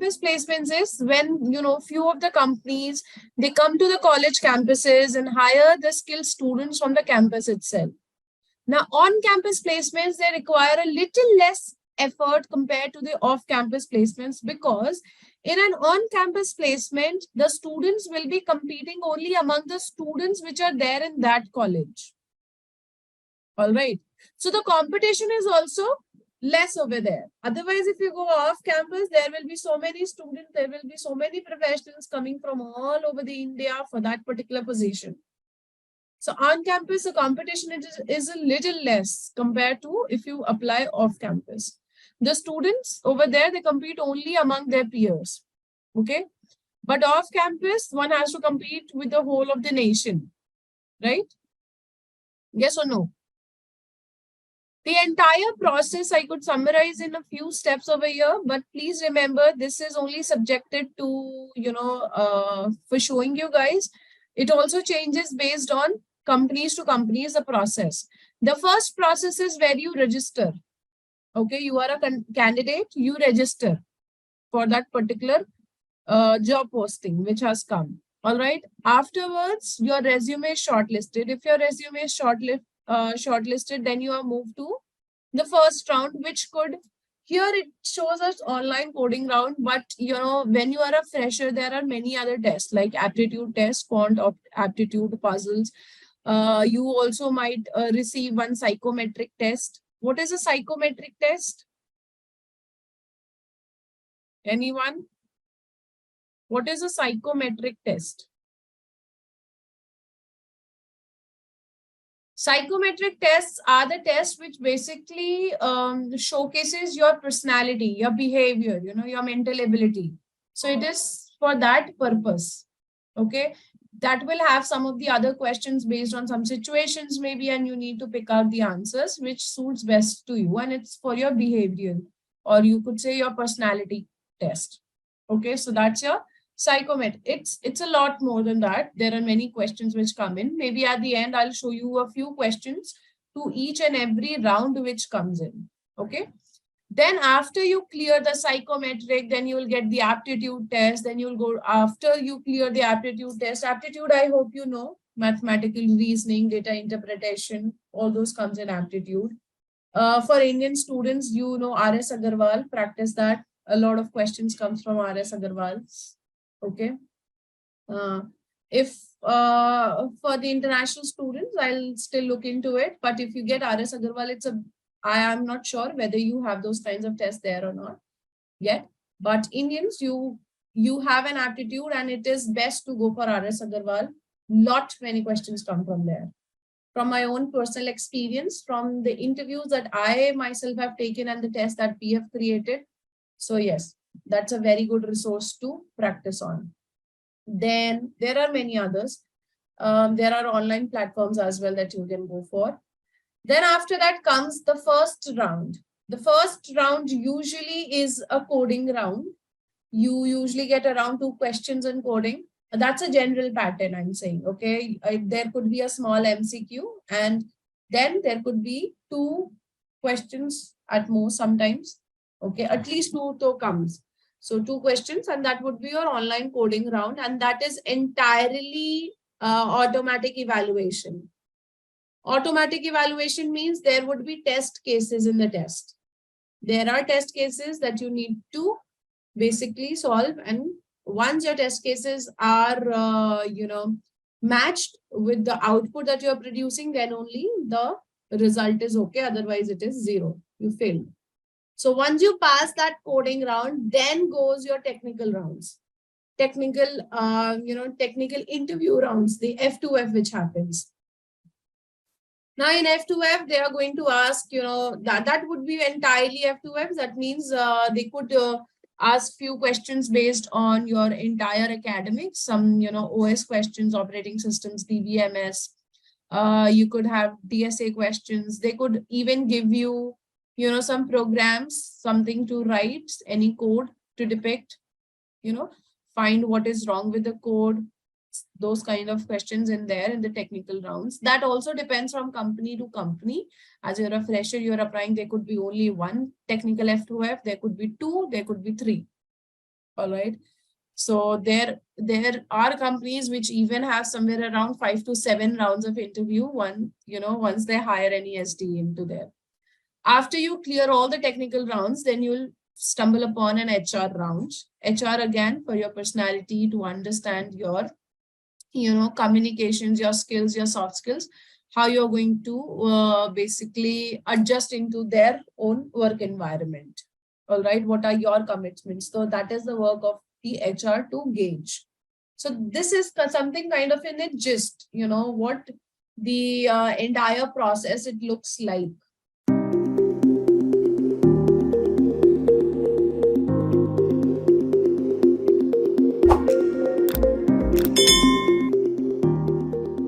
campus placements is when, few of the companies, they come to the college campuses and hire the skilled students from the campus itself. Now, on-campus placements, they require a little less effort compared to the off-campus placements, because in an on-campus placement, the students will be competing only among the students which are there in that college. All right. So the competition is also less over there. Otherwise, if you go off campus, there will be so many students, there will be so many professionals coming from all over the India for that particular position. So on campus, the competition is a little less compared to if you apply off campus. The students over there, they compete only among their peers. Okay. But off campus, one has to compete with the whole of the nation. Right? Yes or no? The entire process I could summarize in a few steps over here, but please remember this is only subjected to, for showing you guys. It also changes based on companies to companies, the process. The first process is where you register. Okay, you are a candidate, you register for that particular job posting which has come. All right. Afterwards, your resume is shortlisted. If your resume is shortlisted, then you are moved to the first round, which could, here it shows us online coding round, but when you are a fresher, there are many other tests like aptitude test, quant aptitude puzzles. You also might receive one psychometric test. What is a psychometric test? Anyone? What is a psychometric test? Psychometric tests are the tests which basically showcases your personality, your behavior, your mental ability. So it is for that purpose. Okay. That will have some of the other questions based on some situations maybe, and you need to pick out the answers which suits best to you. And it's for your behavior, or you could say your personality test. Okay. So that's your psychometric. It's a lot more than that. There are many questions which come in. Maybe at the end, I'll show you a few questions to each and every round which comes in. Okay. Then after you clear the psychometric, then you will get the aptitude test. Then you'll go, after you clear the aptitude test, aptitude, I hope you know, mathematical reasoning, data interpretation, all those comes in aptitude. For Indian students, R.S. Agarwal, practice that. A lot of questions comes from R.S. Agarwal. Okay. If for the international students, I'll still look into it. But if you get R.S. Agarwal, I am not sure whether you have those kinds of tests there or not yet. But Indians, you have an aptitude, and it is best to go for R.S. Agarwal. Many questions come from there. From my own personal experience, from the interviews that I myself have taken and the tests that we have created. So yes, that's a very good resource to practice on. Then there are many others. There are online platforms as well that you can go for. Then after that comes the first round. The first round usually is a coding round. You usually get around 2 questions in coding. That's a general pattern, I'm saying. Okay, there could be a small MCQ, and then there could be 2 questions at most sometimes. Okay, at least 2 comes. So 2 questions, and that would be your online coding round, and that is entirely automatic evaluation. Automatic evaluation means there would be test cases in the test. There are test cases that you need to basically solve, and once your test cases are matched with the output that you're producing, then only the result is okay. Otherwise it is 0. You failed. So once you pass that coding round, then goes your technical rounds, technical interview rounds, the F2F which happens. Now in F2F, they are going to ask, that would be entirely F2F. That means they could ask few questions based on your entire academics, some, OS questions, operating systems, DBMS. You could have DSA questions. They could even give you, some programs, something to write, any code to depict, find what is wrong with the code, those kind of questions in there in the technical rounds. That also depends from company to company. As you're a fresher, you're applying, there could be only 1 technical F2F, there could be 2, there could be 3. All right. So there are companies which even have somewhere around 5 to 7 rounds of interview once they hire any SD into there. After you clear all the technical rounds, then you'll stumble upon an HR round. HR again for your personality, to understand your communications, your skills, your soft skills, how you're going to basically adjust into their own work environment. All right, what are your commitments? So that is the work of the HR to gauge. So this is something kind of in a gist, what the entire process it looks like.